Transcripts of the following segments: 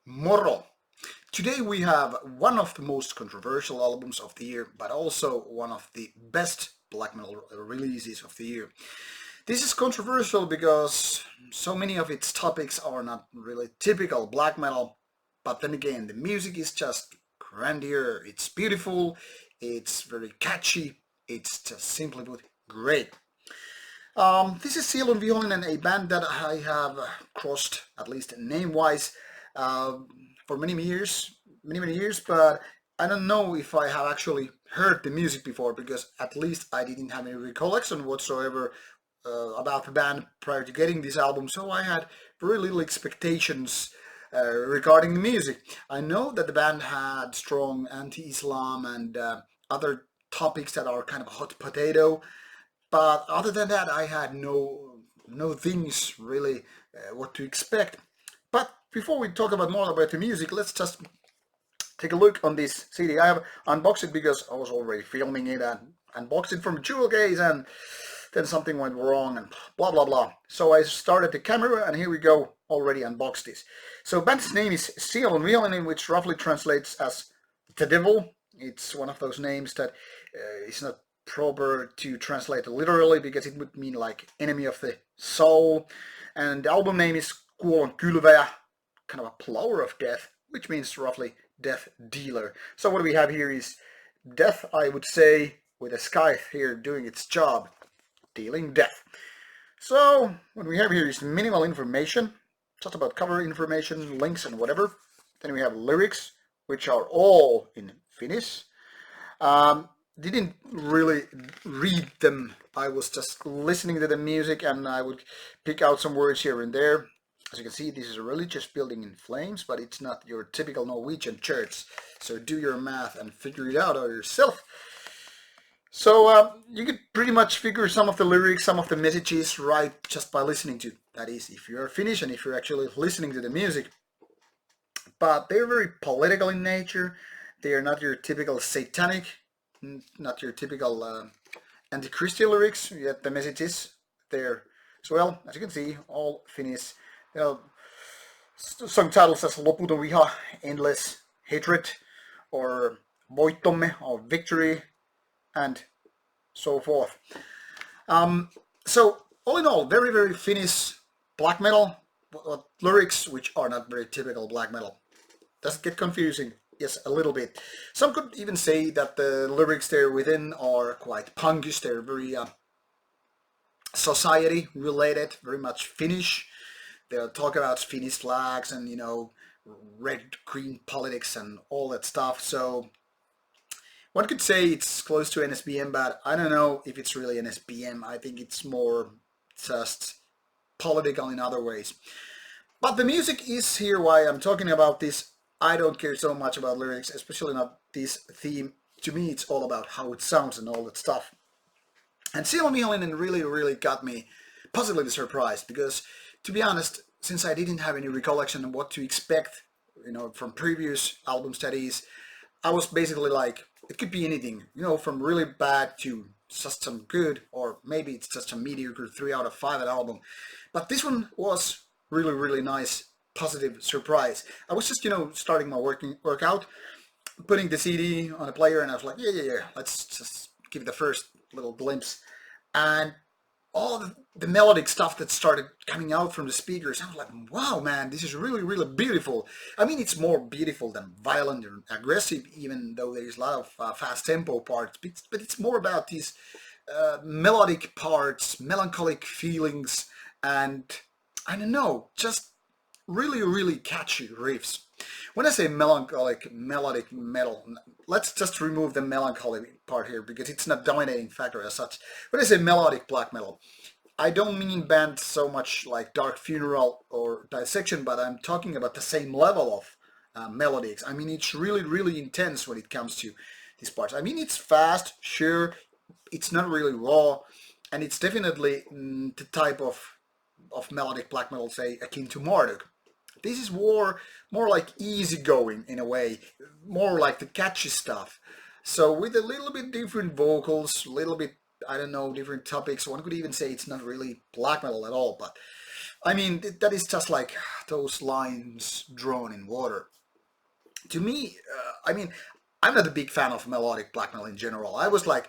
Moro. Today we have one of the most controversial albums of the year, but also one of the best black metal releases of the year. This is controversial because so many of its topics are not really typical black metal, but then again, the music is just grandeur, it's beautiful, it's very catchy, it's just simply put great. This is Sielunvihollinen, a band that I have crossed, at least name-wise, uh, for many years, but I don't know if I have actually heard the music before because at least I didn't have any recollection whatsoever about the band prior to getting this album, so I had very little expectations regarding the music. I know that the band had strong anti-Islam and other topics that are kind of hot potato, but other than that, I had no things really what to expect. But before we talk about more about the music, let's just take a look on this CD. I have unboxed it because I was already filming it and unboxed it from a jewel case, and then something went wrong and blah blah blah. So I started the camera and here we go, already unboxed this. So band's name is Sielunvihollinen, which roughly translates as the devil. It's one of those names that is not proper to translate literally because it would mean like enemy of the soul. And the album name is Kuolonkylväjä, kind of a plower of death, which means roughly death dealer. So what we have here is death, I would say, with a scythe here doing its job, dealing death. So what we have here is minimal information, just about cover information, links and whatever. Then we have lyrics, which are all in Finnish. Didn't really read them. I was just listening to the music and I would pick out some words here and there. As you can see, this is a religious building in flames, but it's not your typical Norwegian church. So do your math and figure it out yourself. So you could pretty much figure some of the lyrics, some of the messages right just by listening to. That is, if you're Finnish and if you're actually listening to the music. But they're very political in nature. They are not your typical satanic, not your typical anti-Christian lyrics, yet the message is there as well. As you can see, all Finnish. Song titles as Loputon Viha, Endless Hatred, or Voittomme, or Victory, and so forth. So, all in all, very, very Finnish black metal, lyrics which are not very typical black metal. Does it get confusing? Yes, a little bit. Some could even say that the lyrics there within are quite punkish. They're very society related, very much Finnish. They'll talk about Finnish flags and, red-green politics and all that stuff. So one could say it's close to NSBM, but I don't know if it's really NSBM. I think it's more just political in other ways. But the music is here why I'm talking about this. I don't care so much about lyrics, especially not this theme. To me, it's all about how it sounds and all that stuff. And Sielunvihollinen really, really got me positively surprised because, to be honest, since I didn't have any recollection of what to expect, from previous album studies, I was basically like, it could be anything, from really bad to just some good, or maybe it's just a mediocre 3 out of 5 album. But this one was really, really nice, positive surprise. I was just, starting my workout, putting the CD on a player, and I was like, yeah, let's just give the first little glimpse. And all the melodic stuff that started coming out from the speakers, I was like, wow, man, this is really, really beautiful. I mean, it's more beautiful than violent or aggressive, even though there's a lot of fast tempo parts, but it's more about these melodic parts, melancholic feelings, and I don't know, just really, really catchy riffs. When I say melancholic, melodic metal, let's just remove the melancholy part here because it's not dominating factor as such. When I say melodic black metal, I don't mean bands so much like Dark Funeral or Dissection, but I'm talking about the same level of melodics. I mean, it's really, really intense when it comes to these parts. I mean, it's fast, sure, it's not really raw, and it's definitely the type of melodic black metal, say, akin to Marduk. This is more like easygoing in a way, more like the catchy stuff. So with a little bit different vocals, a little bit, I don't know, different topics. One could even say it's not really black metal at all, but I mean, that is just like those lines drawn in water. To me, I mean, I'm not a big fan of melodic black metal in general. I was like,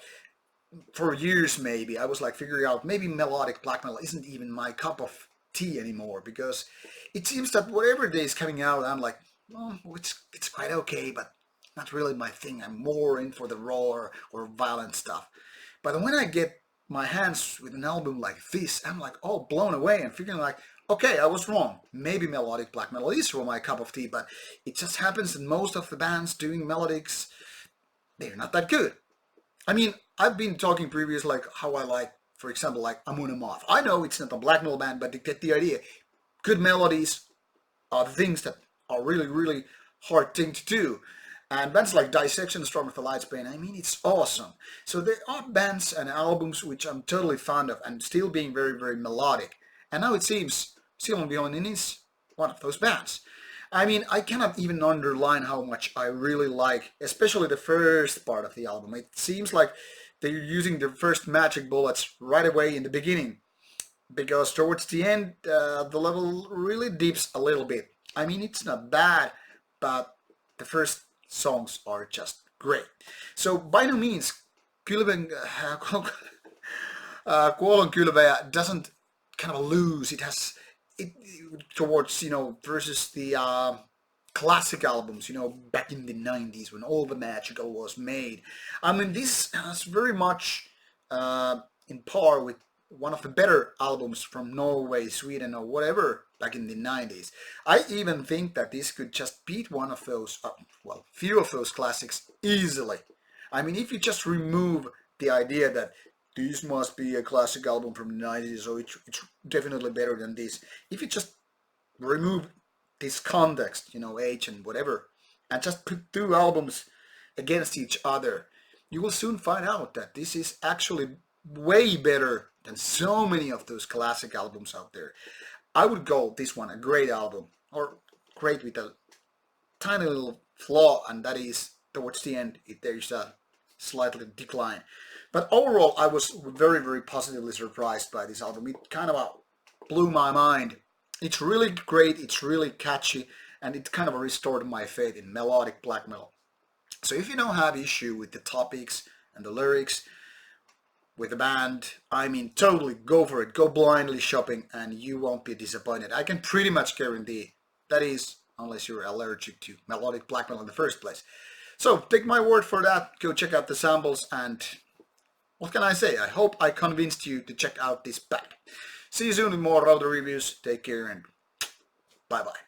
for years maybe, I was like figuring out maybe melodic black metal isn't even my cup of tea anymore, because it seems that whatever day is coming out, I'm like, well, it's quite okay, but not really my thing. I'm more in for the raw or violent stuff. But when I get my hands with an album like this, I'm like all blown away and figuring like, okay, I was wrong. Maybe melodic black metal is for my cup of tea, but it just happens that most of the bands doing melodics, they're not that good. I mean, I've been talking previously like how I like, for example, like Amon Amarth. I know it's not a black metal band, but you get the idea. Good melodies are the things that are really, really hard thing to do. And bands like Dissection, Storm of the Light's Bane, I mean, it's awesome. So there are bands and albums which I'm totally fond of and still being very, very melodic. And now it seems Sielunvihollinen is one of those bands. I mean, I cannot even underline how much I really like, especially the first part of the album. It seems like they're using the first magic bullets right away in the beginning, because towards the end, the level really dips a little bit. I mean, it's not bad, but the first songs are just great. So by no means, Kuolonkylväjä doesn't kind of lose. It has it towards, versus the classic albums, back in the 90s when all the magical was made. I mean, this is very much in par with one of the better albums from Norway, Sweden, or whatever back in the 90s. I even think that this could just beat one of those, few of those classics easily. I mean, if you just remove the idea that this must be a classic album from the 90s, so it's definitely better than this. If you just remove this context, age and whatever, and just put two albums against each other, you will soon find out that this is actually way better than so many of those classic albums out there. I would call this one a great album, or great with a tiny little flaw, and that is towards the end there's a slightly decline. But overall, I was very, very positively surprised by this album. It kind of blew my mind. It's really great, it's really catchy, and it kind of restored my faith in melodic black metal. So if you don't have issue with the topics and the lyrics with the band, I mean, totally go for it. Go blindly shopping and you won't be disappointed. I can pretty much guarantee. That is, unless you're allergic to melodic black metal in the first place. So take my word for that. Go check out the samples, and what can I say? I hope I convinced you to check out this band. See you soon with more Rauta reviews. Take care and bye bye.